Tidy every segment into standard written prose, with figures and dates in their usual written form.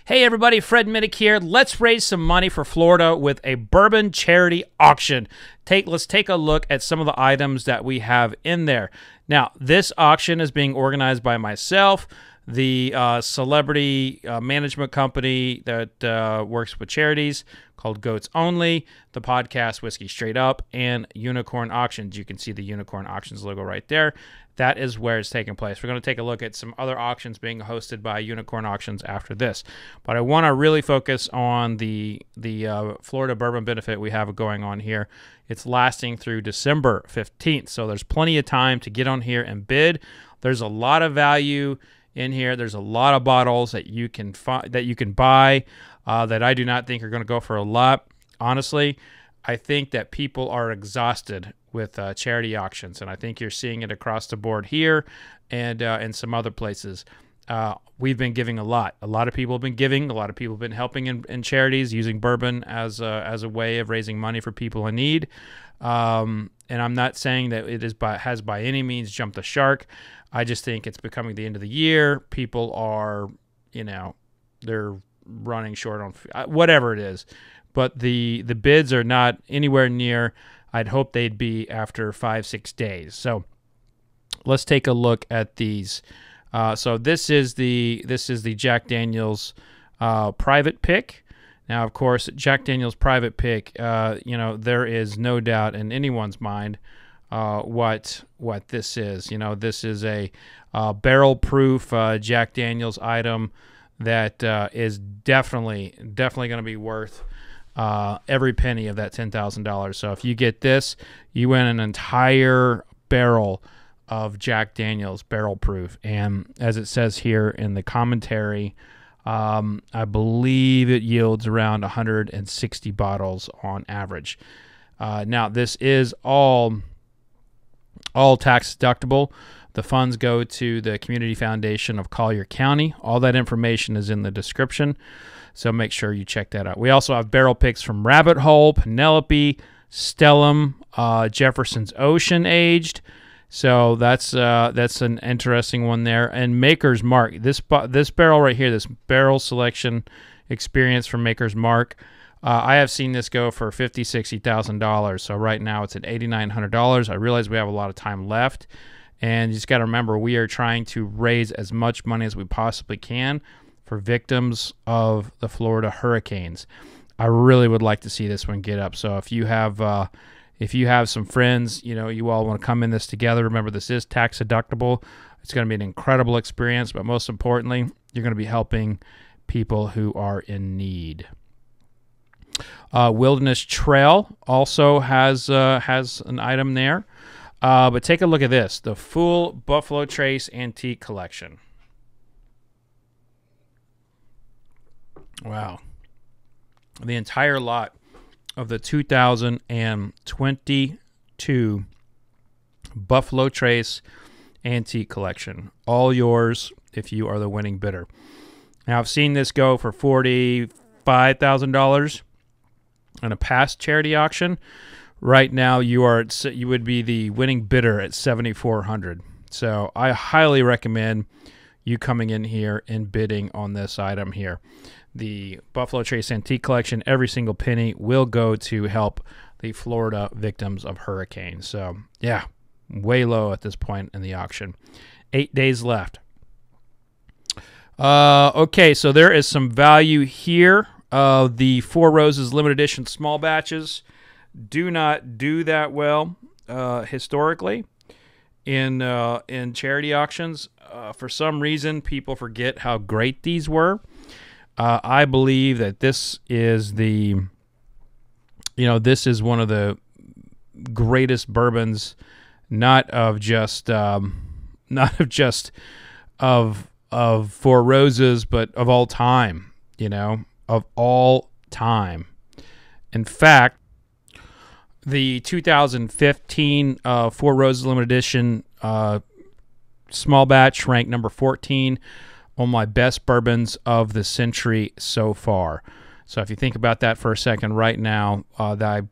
Hey everybody, Fred Minnick here. Let's raise some money for Florida with a bourbon charity auction. Let's take a look at some of the items that we have in there. Now, this auction is being organized by myself, the celebrity management company that works with charities called Goats Only, the podcast Whiskey Straight Up, and Unicorn Auctions. You can see the Unicorn Auctions logo right there. That is where it's taking place. We're going to take a look at some other auctions being hosted by Unicorn Auctions after this. But I want to really focus on the Florida Bourbon Benefit we have going on here. It's lasting through December 15th, so there's plenty of time to get on here and bid. There's a lot of value in here. There's a lot of bottles that you can buy that I do not think are going to go for a lot. Honestly, I think that people are exhausted with charity auctions, and I think you're seeing it across the board here and in some other places. We've been giving a lot. A lot of people have been giving. A lot of people have been helping in charities, using bourbon as a way of raising money for people in need. And I'm not saying that it has by any means jumped the shark. I just think it's becoming the end of the year. People are, they're running short on whatever it is. But the bids are not anywhere near I'd hope they'd be after 5-6 days. So let's take a look at these. So this is the Jack Daniel's private pick. Now, of course, Jack Daniel's private pick. There is no doubt in anyone's mind what this is. This is a barrel-proof Jack Daniel's item that is definitely going to be worth every penny of that $10,000. So if you get this, you win an entire barrel of Jack Daniel's barrel proof. And as it says here in the commentary, I believe it yields around 160 bottles on average. Now, this is all tax deductible. The funds go to the Community Foundation of Collier County. All that information is in the description, so make sure you check that out. We also have barrel picks from Rabbit Hole, Penelope, Stellum, Jefferson's Ocean Aged. So that's an interesting one there. And Maker's Mark. This barrel right here, this barrel selection experience from Maker's Mark, I have seen this go for $50,000, $60,000. So right now it's at $8,900. I realize we have a lot of time left. And you just got to remember, we are trying to raise as much money as we possibly can for victims of the Florida hurricanes. I really would like to see this one get up. So if you have some friends, you all want to come in this together, remember this is tax deductible. It's going to be an incredible experience, but most importantly, you're going to be helping people who are in need. Wilderness Trail also has an item there. But take a look at this, the full Buffalo Trace Antique Collection. Wow. The entire lot of the 2022 Buffalo Trace Antique Collection. All yours if you are the winning bidder. Now, I've seen this go for $45,000 in a past charity auction. Right now, you would be the winning bidder at $7,400. So I highly recommend you coming in here and bidding on this item here. The Buffalo Trace Antique Collection, every single penny will go to help the Florida victims of hurricanes. So, yeah, way low at this point in the auction. 8 days left. Okay, so there is some value here. The Four Roses limited edition small batches do not do that well historically in charity auctions. For some reason, people forget how great these were. I believe that this is this is one of the greatest bourbons, not just of Four Roses, but of all time. Of all time. In fact, the 2015 Four Roses limited edition small batch ranked number 14 on my best bourbons of the century so far. So if you think about that for a second, right now, I've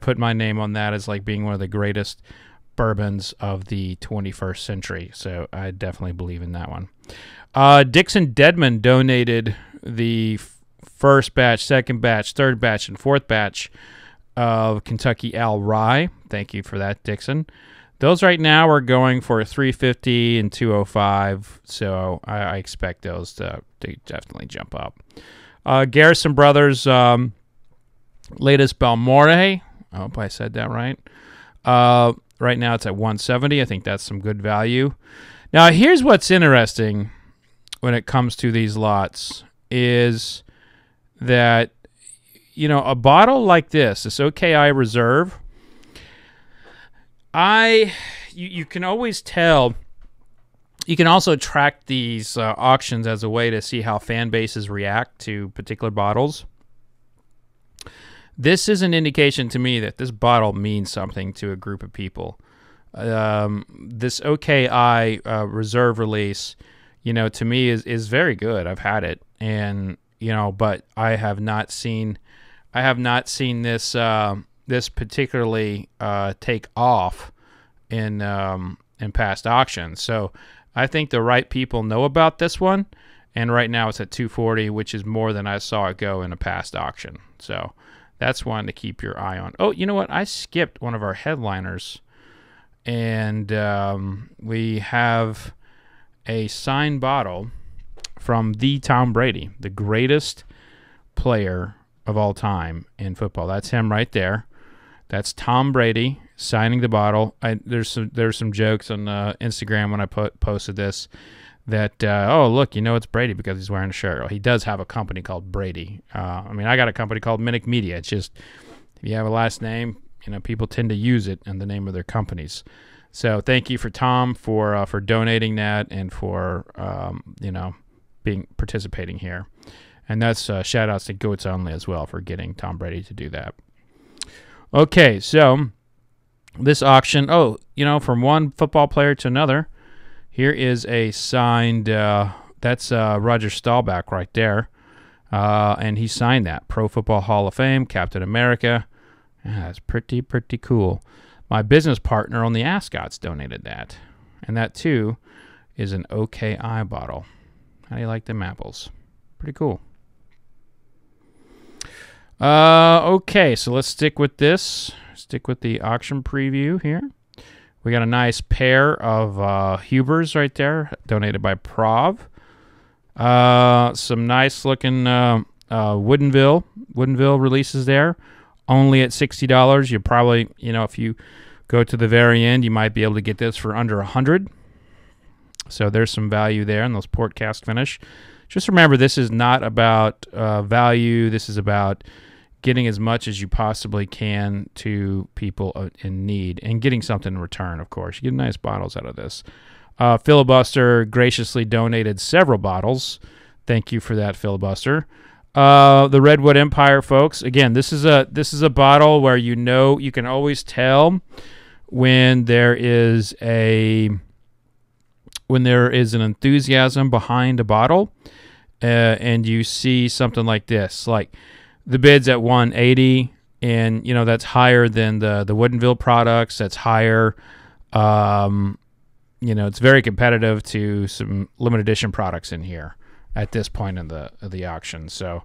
put my name on that as like being one of the greatest bourbons of the 21st century. So I definitely believe in that one. Dixon Dedman donated the first batch, second batch, third batch, and fourth batch of Kentucky Owl Rye. Thank you for that, Dixon. Those right now are going for $350 and $205, so I expect those to definitely jump up. Garrison Brothers latest Balmorhea. I hope I said that right. Right now it's at $170. I think that's some good value. Now here's what's interesting when it comes to these lots is that, you know, a bottle like this OKI Reserve, you can always tell. You can also track these auctions as a way to see how fan bases react to particular bottles. This is an indication to me that this bottle means something to a group of people. This OKI Reserve release, you know, to me is very good. I've had it, and you know, but I have not seen this this particularly take off in past auctions. So I think the right people know about this one, and right now it's at $240, which is more than I saw it go in a past auction. So that's one to keep your eye on. Oh, you know what? I skipped one of our headliners, and we have a signed bottle from the Tom Brady, the greatest player of all time in football. That's him right there. That's Tom Brady signing the bottle. There's some jokes on Instagram when I posted this that oh look, you know it's Brady because he's wearing a shirt. Well, he does have a company called Brady. I mean, I got a company called Minnick Media. It's just if you have a last name, you know, people tend to use it in the name of their companies. So thank you for Tom for donating that and for you know, participating here. And that's shout outs to Goats Only as well for getting Tom Brady to do that. Okay, so this auction, oh, you know, from one football player to another, here is a signed, that's Roger Staubach right there. And he signed that. Pro Football Hall of Fame, Captain America. Yeah, that's pretty cool. My business partner on the Ascots donated that. And that, too, is an OKI bottle. How do you like them apples? Pretty cool. Okay, so let's stick with this. Stick with the auction preview here. We got a nice pair of Hubers right there, donated by Prov. Some nice looking Woodinville releases there, only at $60. You probably, you know, if you go to the very end, you might be able to get this for under $100. So there's some value there in those port cask finish. Just remember, this is not about value. This is about getting as much as you possibly can to people in need and getting something in return, of course. You get nice bottles out of this. Filibuster graciously donated several bottles. Thank you for that, Filibuster. The Redwood Empire, folks. Again, this is a bottle where you know you can always tell when there is an enthusiasm behind a bottle, and you see something like this, like the bid's at $180, and you know that's higher than the Woodinville products. That's higher. You know, it's very competitive to some limited edition products in here at this point in the auction. So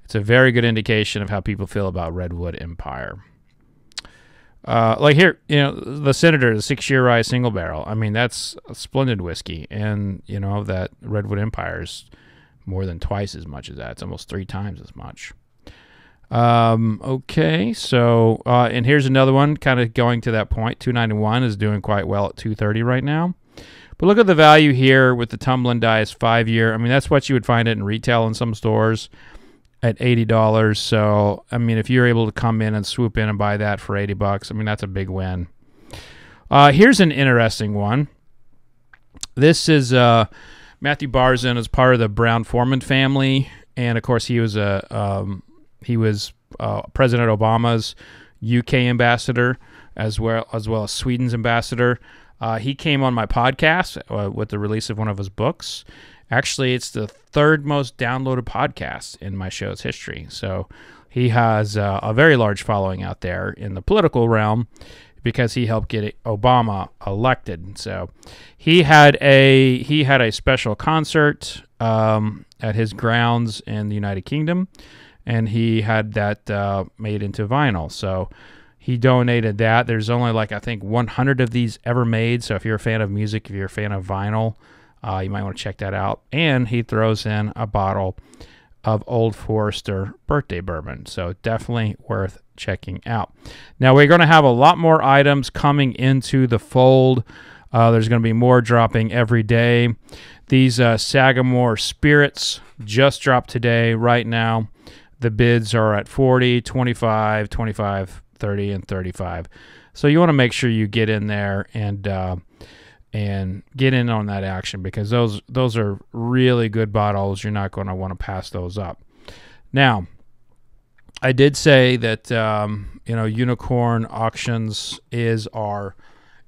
it's a very good indication of how people feel about Redwood Empire. Like here, you know, the Senator, the 6-year rye single barrel. I mean, that's a splendid whiskey, and you know that Redwood Empire is more than twice as much as that. It's almost 3 times as much. Okay, so and here's another one kind of going to that point. 291 is doing quite well at 230 right now. But look at the value here with the Tumbling Dice 5-year. I mean, that's what you would find it in retail in some stores at $80. So, I mean, if you're able to come in and swoop in and buy that for $80, I mean, that's a big win. Here's an interesting one. This is Matthew Barzin is part of the Brown-Forman family, and of course he was President Obama's UK ambassador as well as Sweden's ambassador. He came on my podcast with the release of one of his books. Actually, it's the 3rd most downloaded podcast in my show's history. So he has a very large following out there in the political realm because he helped get Obama elected. So he had a special concert at his grounds in the United Kingdom, and he had that made into vinyl. So he donated that. There's only like, I think, 100 of these ever made. So if you're a fan of music, if you're a fan of vinyl, you might want to check that out. And he throws in a bottle of Old Forester birthday bourbon. So definitely worth checking out. Now we're going to have a lot more items coming into the fold. There's going to be more dropping every day. These Sagamore Spirits just dropped today. Right now, the bids are at 40, 25, 25, 30, and 35. So you want to make sure you get in there and get in on that action, because those are really good bottles. You're not going to want to pass those up. Now, I did say that Unicorn Auctions is our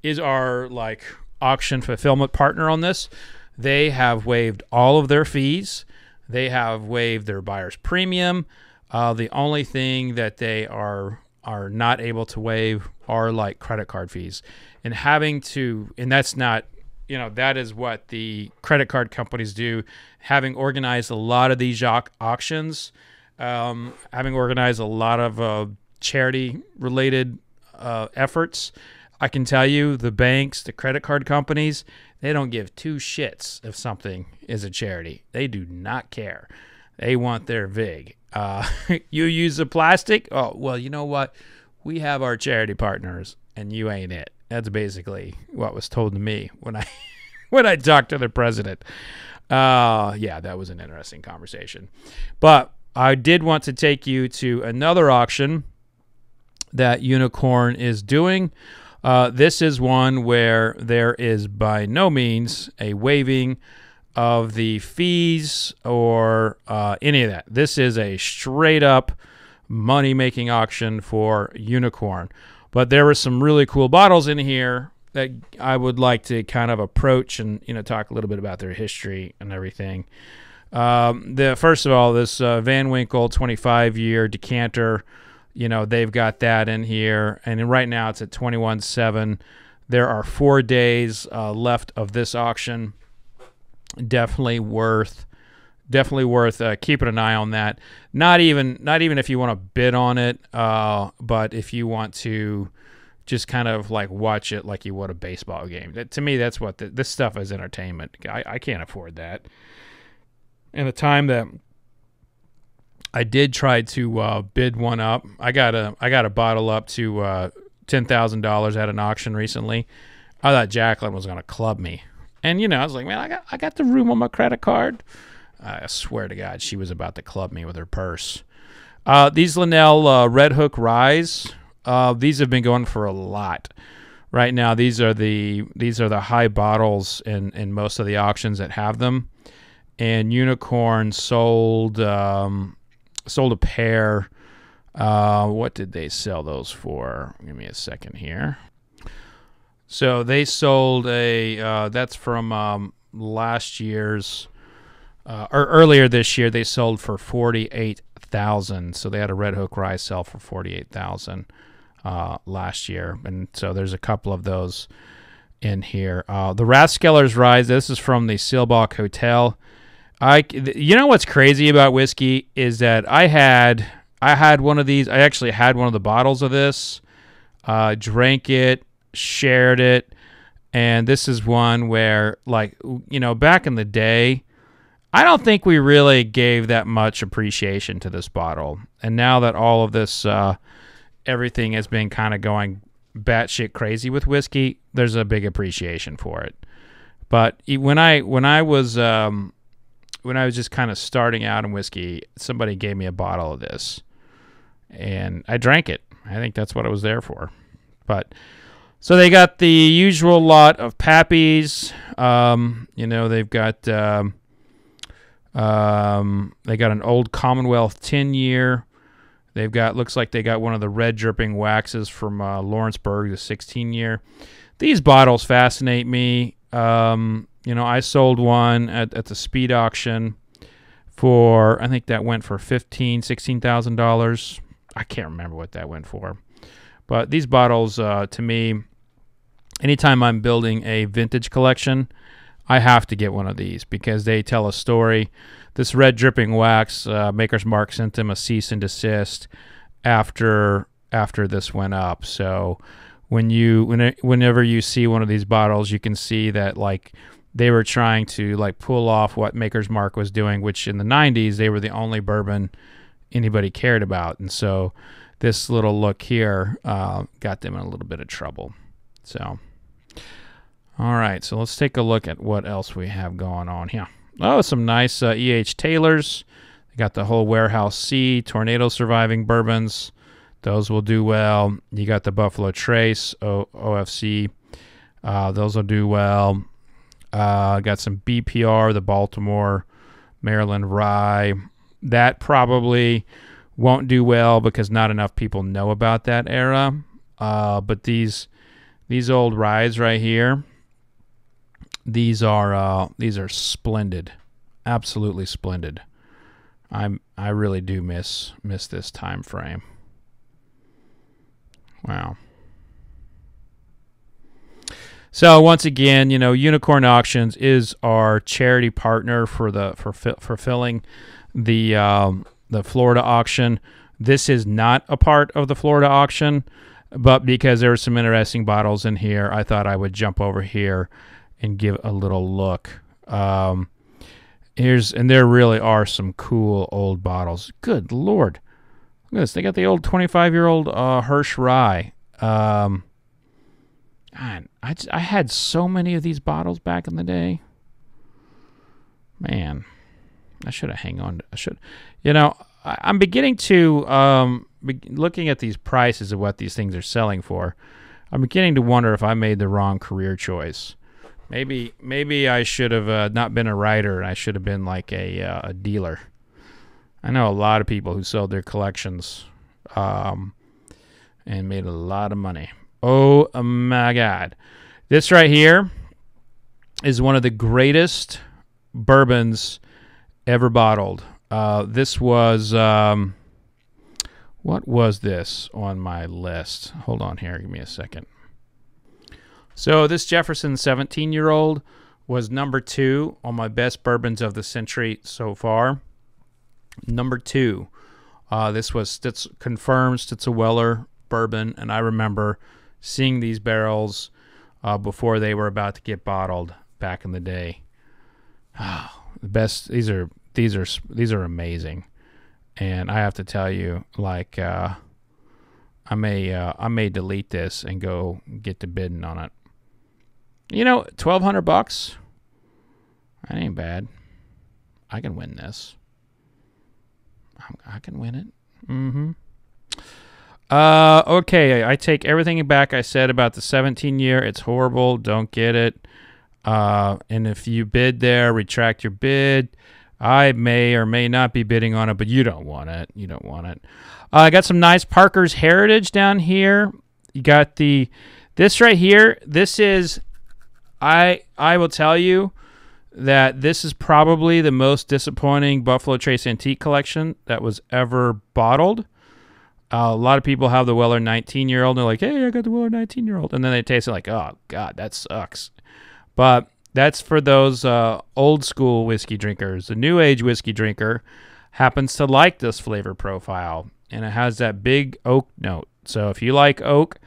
like auction fulfillment partner on this. They have waived all of their fees. They have waived their buyer's premium. The only thing that they are not able to waive are like credit card fees, and that's not, that is what the credit card companies do. Having organized a lot of these auctions, having organized a lot of charity related efforts, I can tell you the banks, the credit card companies, they don't give two shits if something is a charity. They do not care. They want their VIG. You use the plastic? Oh, well, you know what? We have our charity partners, and you ain't it. That's basically what was told to me when I talked to the president. Yeah, that was an interesting conversation. But I did want to take you to another auction that Unicorn is doing. This is one where there is by no means a waiving of the fees or any of that. This is a straight up money-making auction for Unicorn. But there were some really cool bottles in here that I would like to kind of approach and talk a little bit about their history and everything. First of all, this Van Winkle 25-year decanter, they've got that in here, and right now it's at 21.7. There are 4 days left of this auction. Definitely worth keeping an eye on that. Not even if you want to bid on it, but if you want to just kind of like watch it like you would a baseball game. To me, that's what this stuff is, entertainment. I can't afford that. And the time that I did try to bid one up, I got a bottle up to $10,000 at an auction recently. I thought Jacqueline was going to club me. And, I was like, man, I got the room on my credit card. I swear to God, she was about to club me with her purse. These Linnell Red Hook Ryes, these have been going for a lot. Right now, these are the high bottles in most of the auctions that have them. And Unicorn sold a pair. What did they sell those for? Give me a second here. So they sold that's from last year's, or earlier this year, they sold for $48,000. So they had a Red Hook Rye sell for $48,000 last year. And so there's a couple of those in here. The Rathskeller's Rye, this is from the Seelbach Hotel. What's crazy about whiskey is that I had one of these. I actually had one of the bottles of this, drank it, shared it, and this is one where, like, back in the day, I don't think we really gave that much appreciation to this bottle. And now that all of this, everything has been kind of going batshit crazy with whiskey, there's a big appreciation for it. But when I was just kind of starting out in whiskey, somebody gave me a bottle of this, and I drank it. I think that's what it was there for. But so they got the usual lot of Pappies. They've got they got an Old Commonwealth 10-year. They've got, looks like they got one of the red dripping waxes from Lawrenceburg, the 16-year. These bottles fascinate me. I sold one at the speed auction for, I think that went for $16,000. I can't remember what that went for. But these bottles, to me, anytime I'm building a vintage collection, I have to get one of these because they tell a story. this red dripping wax, Maker's Mark sent them a cease and desist after this went up. So whenever you see one of these bottles, you can see that like they were trying to like pull off what Maker's Mark was doing, which in the 90s they were the only bourbon anybody cared about, and so this little look here got them in a little bit of trouble. So, all right, so let's take a look at what else we have going on here. Oh, some nice E.H. Taylors. They got the whole Warehouse C tornado surviving bourbons. Those will do well. You got the Buffalo Trace OFC. Those will do well. Got some BPR, the Baltimore, Maryland Rye. That probably won't do well because not enough people know about that era. But these old ryes right here, these are splendid, absolutely splendid. I really do miss this time frame. Wow. So once again, you know, Unicorn Auctions is our charity partner for fulfilling the Florida auction. This is not a part of the Florida auction, but because there are some interesting bottles in here, I thought I would jump over here and give a little look. And there really are some cool old bottles. Good Lord. Look at this. They got the old 25-year-old Hirsch Rye. Man, I had so many of these bottles back in the day. Man, I should have hang on. You know, I'm beginning to looking at these prices of what these things are selling for. I'm beginning to wonder if I made the wrong career choice. Maybe I should have not been a writer, and I should have been like a dealer. I know a lot of people who sold their collections and made a lot of money. Oh my God. This right here is one of the greatest bourbons ever bottled. This was, what was this on my list? Hold on here. Give me a second. So this Jefferson 17-year-old was number 2 on my best bourbons of the century so far. Number 2. This was confirmed Stitzel-Weller bourbon, and I remember seeing these barrels before they were about to get bottled back in the day. Oh, the best. These are amazing, and I have to tell you, like, I may delete this and go get to bidding on it. You know, $1,200. That ain't bad. I can win this. I can win it. Okay, I take everything back I said about the 17-year. It's horrible. Don't get it. And if you bid there, retract your bid. I may or may not be bidding on it, but you don't want it. You don't want it. I got some nice Parker's Heritage down here. You got this right here. This is, I will tell you that this is probably the most disappointing Buffalo Trace Antique collection that was ever bottled. A lot of people have the Weller 19-year-old, and they're like, hey, I got the Weller 19-year-old. And then they taste it like, oh, God, that sucks. But that's for those old school whiskey drinkers. The new age whiskey drinker happens to like this flavor profile, and it has that big oak note. So if you like oak,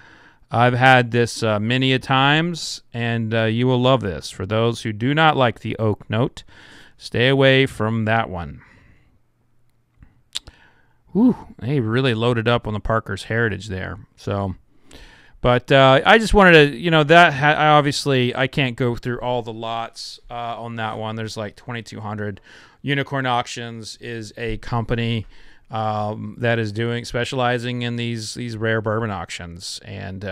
I've had this many a times, and you will love this. For those who do not like the oak note, stay away from that one. Ooh, they really loaded up on the Parker's Heritage there. So, but I just wanted to, you know, obviously I can't go through all the lots on that one. There's like 2,200. Unicorn Auctions is a company that is specializing in these rare bourbon auctions, and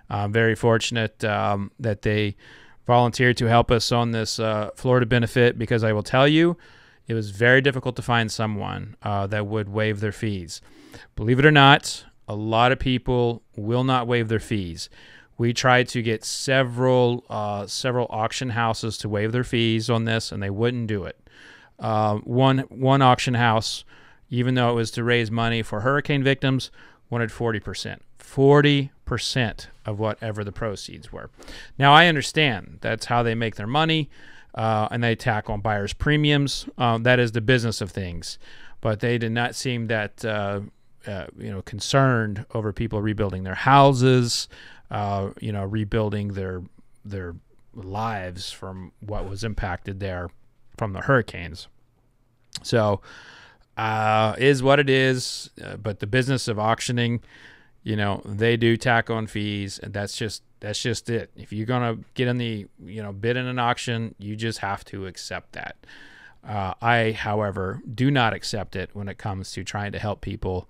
I'm very fortunate that they volunteered to help us on this Florida benefit, because I will tell you, it was very difficult to find someone that would waive their fees. Believe it or not, a lot of people will not waive their fees. We tried to get several auction houses to waive their fees on this, and they wouldn't do it. One auction house, even though it was to raise money for hurricane victims, wanted 40%. 40% of whatever the proceeds were. Now, I understand that's how they make their money. and they tack on buyer's premiums. That is the business of things. But they did not seem that concerned over people rebuilding their houses, rebuilding their lives from what was impacted there from the hurricanes. So is what it is. But the business of auctioning, they do tack on fees, and that's just it. If you're gonna get in the bid in an auction, you just have to accept that. I, however, do not accept it when it comes to trying to help people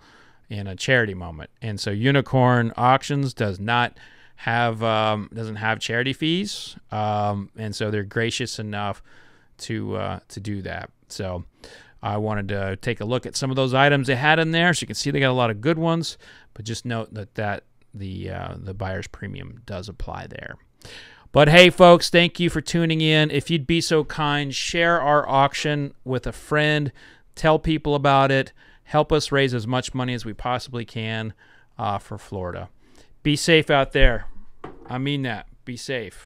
in a charity moment. And so Unicorn Auctions doesn't have charity fees, and so they're gracious enough to do that. So I wanted to take a look at some of those items they had in there, so you can see they got a lot of good ones. But just note that the buyer's premium does apply there. But hey, folks, thank you for tuning in. If you'd be so kind, share our auction with a friend. Tell people about it. Help us raise as much money as we possibly can for Florida. Be safe out there. I mean that. Be safe.